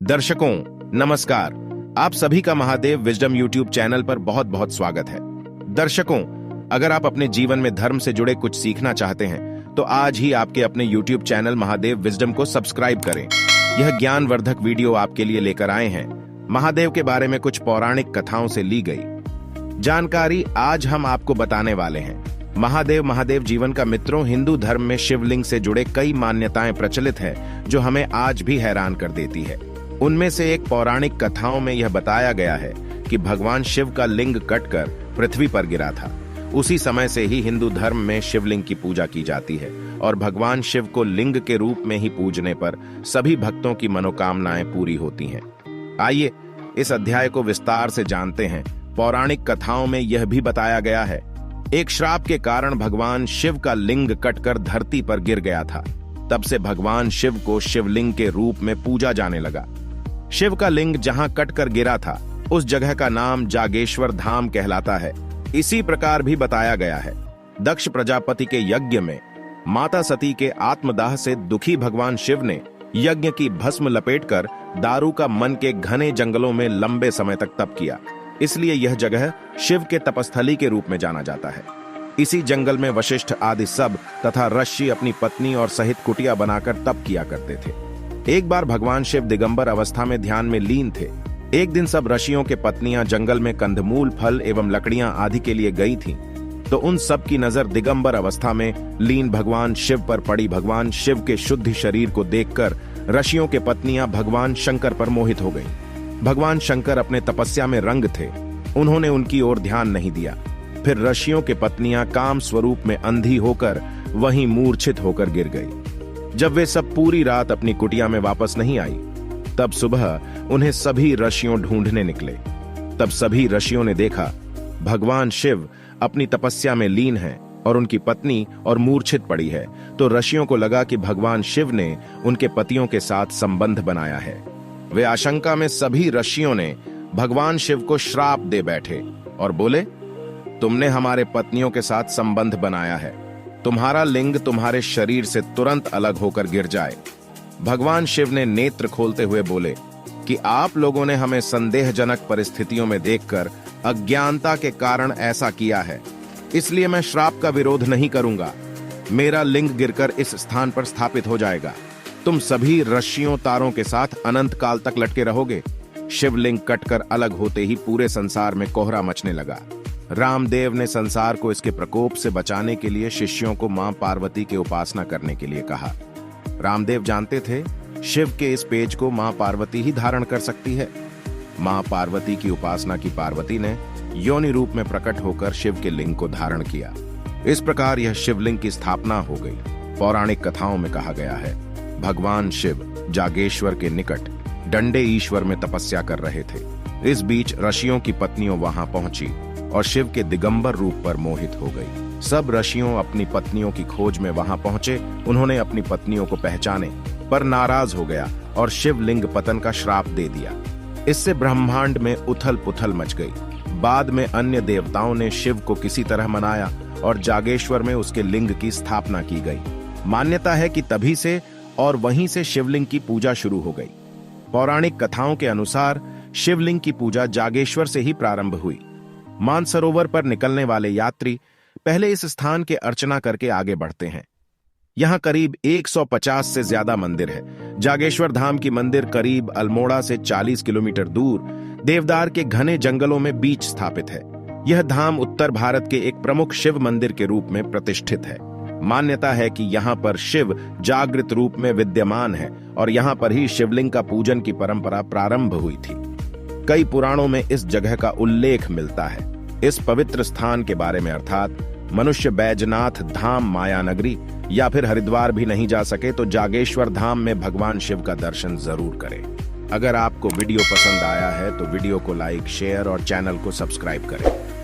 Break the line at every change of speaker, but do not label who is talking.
दर्शकों नमस्कार। आप सभी का महादेव विजडम यूट्यूब चैनल पर बहुत बहुत स्वागत है। दर्शकों, अगर आप अपने जीवन में धर्म से जुड़े कुछ सीखना चाहते हैं तो आज ही आपके अपने यूट्यूब चैनल महादेव विजडम को सब्सक्राइब करें। यह ज्ञानवर्धक वीडियो आपके लिए लेकर आए हैं महादेव के बारे में कुछ पौराणिक कथाओं से ली गई जानकारी आज हम आपको बताने वाले हैं। महादेव जीवन का मित्रों, हिंदू धर्म में शिवलिंग से जुड़े कई मान्यताएं प्रचलित है जो हमें आज भी हैरान कर देती है। उनमें से एक पौराणिक कथाओं में यह बताया गया है कि भगवान शिव का लिंग कटकर पृथ्वी पर गिरा था। उसी समय से ही हिंदू धर्म में शिवलिंग की पूजा की जाती है और भगवान शिव को लिंग के रूप में ही पूजने पर सभी भक्तों की मनोकामनाएं पूरी होती हैं। आइए इस अध्याय को विस्तार से जानते हैं। पौराणिक कथाओं में यह भी बताया गया है, एक श्राप के कारण भगवान शिव का लिंग कटकर धरती पर गिर गया था। तब से भगवान शिव को शिवलिंग के रूप में पूजा जाने लगा। शिव का लिंग जहां कटकर गिरा था उस जगह का नाम जागेश्वर धाम कहलाता है। इसी प्रकार भी बताया गया है, दक्ष प्रजापति के यज्ञ में माता सती के आत्मदाह से दुखी भगवान शिव ने यज्ञ की भस्म लपेटकर दारू का मन के घने जंगलों में लंबे समय तक तप किया। इसलिए यह जगह शिव के तपस्थली के रूप में जाना जाता है। इसी जंगल में वशिष्ठ आदि सब तथा ऋषि अपनी पत्नी और सहित कुटिया बनाकर तप किया करते थे। एक बार भगवान शिव दिगंबर अवस्था में ध्यान में लीन थे। एक दिन सब ऋषियों के पत्नियां जंगल में कंदमूल, फल एवं लकड़ियां आदि के लिए गई थीं, तो उन सब की नजर दिगंबर अवस्था में लीन भगवान शिव पर पड़ी। भगवान शिव के शुद्ध शरीर को देखकर ऋषियों के पत्नियां भगवान शंकर पर मोहित हो गईं। भगवान शंकर अपने तपस्या में रंग थे, उन्होंने उनकी ओर ध्यान नहीं दिया। फिर ऋषियों के पत्नियां काम स्वरूप में अंधी होकर वहीं मूर्छित होकर गिर गई। जब वे सब पूरी रात अपनी कुटिया में वापस नहीं आई, तब सुबह उन्हें सभी ऋषियों ढूंढने निकले। तब सभी ऋषियों ने देखा भगवान शिव अपनी तपस्या में लीन हैं और उनकी पत्नी और मूर्छित पड़ी है। तो ऋषियों को लगा कि भगवान शिव ने उनके पतियों के साथ संबंध बनाया है। वे आशंका में सभी ऋषियों ने भगवान शिव को श्राप दे बैठे और बोले, तुमने हमारे पत्नियों के साथ संबंध बनाया है, तुम्हारा लिंग तुम्हारे शरीर से तुरंत अलग होकर गिर जाए। भगवान शिव ने नेत्र खोलते हुए बोले कि आप लोगों ने हमें संदेहजनक परिस्थितियों में देखकर अज्ञानता के कारण ऐसा किया है, इसलिए मैं श्राप का विरोध नहीं करूंगा। मेरा लिंग गिरकर इस स्थान पर स्थापित हो जाएगा। तुम सभी ऋषियों तारों के साथ अनंत काल तक लटके रहोगे। शिवलिंग कटकर अलग होते ही पूरे संसार में कोहरा मचने लगा। रामदेव ने संसार को इसके प्रकोप से बचाने के लिए शिष्यों को मां पार्वती की उपासना करने के लिए कहा। रामदेव जानते थे शिव के इस पेज को मां पार्वती ही धारण कर सकती है। मां पार्वती की उपासना की पार्वती ने योनि रूप में प्रकट होकर शिव के लिंग को धारण किया। इस प्रकार यह शिवलिंग की स्थापना हो गई। पौराणिक कथाओं में कहा गया है, भगवान शिव जागेश्वर के निकट डंडे ईश्वर में तपस्या कर रहे थे। इस बीच ऋषियों की पत्नियों वहां पहुंची और शिव के दिगंबर रूप पर मोहित हो गई। सब ऋषियों अपनी पत्नियों की खोज में वहां पहुंचे। उन्होंने अपनी पत्नियों को पहचाने पर नाराज हो गया और शिवलिंग पतन का श्राप दे दिया। इससे ब्रह्मांड में उथल पुथल मच गई। बाद में अन्य देवताओं ने शिव को किसी तरह मनाया और जागेश्वर में उसके लिंग की स्थापना की गई। मान्यता है कि तभी से और वहीं से शिवलिंग की पूजा शुरू हो गई। पौराणिक कथाओं के अनुसार शिवलिंग की पूजा जागेश्वर से ही प्रारंभ हुई। मानसरोवर पर निकलने वाले यात्री पहले इस स्थान के अर्चना करके आगे बढ़ते हैं। यहाँ करीब 150 से ज्यादा मंदिर है। जागेश्वर धाम की मंदिर करीब अल्मोड़ा से 40 किलोमीटर दूर देवदार के घने जंगलों में बीच स्थापित है। यह धाम उत्तर भारत के एक प्रमुख शिव मंदिर के रूप में प्रतिष्ठित है। मान्यता है कि यहाँ पर शिव जागृत रूप में विद्यमान है और यहाँ पर ही शिवलिंग का पूजन की परंपरा प्रारंभ हुई थी। कई पुराणों में इस जगह का उल्लेख मिलता है। इस पवित्र स्थान के बारे में अर्थात मनुष्य बैजनाथ धाम, माया नगरी या फिर हरिद्वार भी नहीं जा सके तो जागेश्वर धाम में भगवान शिव का दर्शन जरूर करें। अगर आपको वीडियो पसंद आया है तो वीडियो को लाइक, शेयर और चैनल को सब्सक्राइब करें।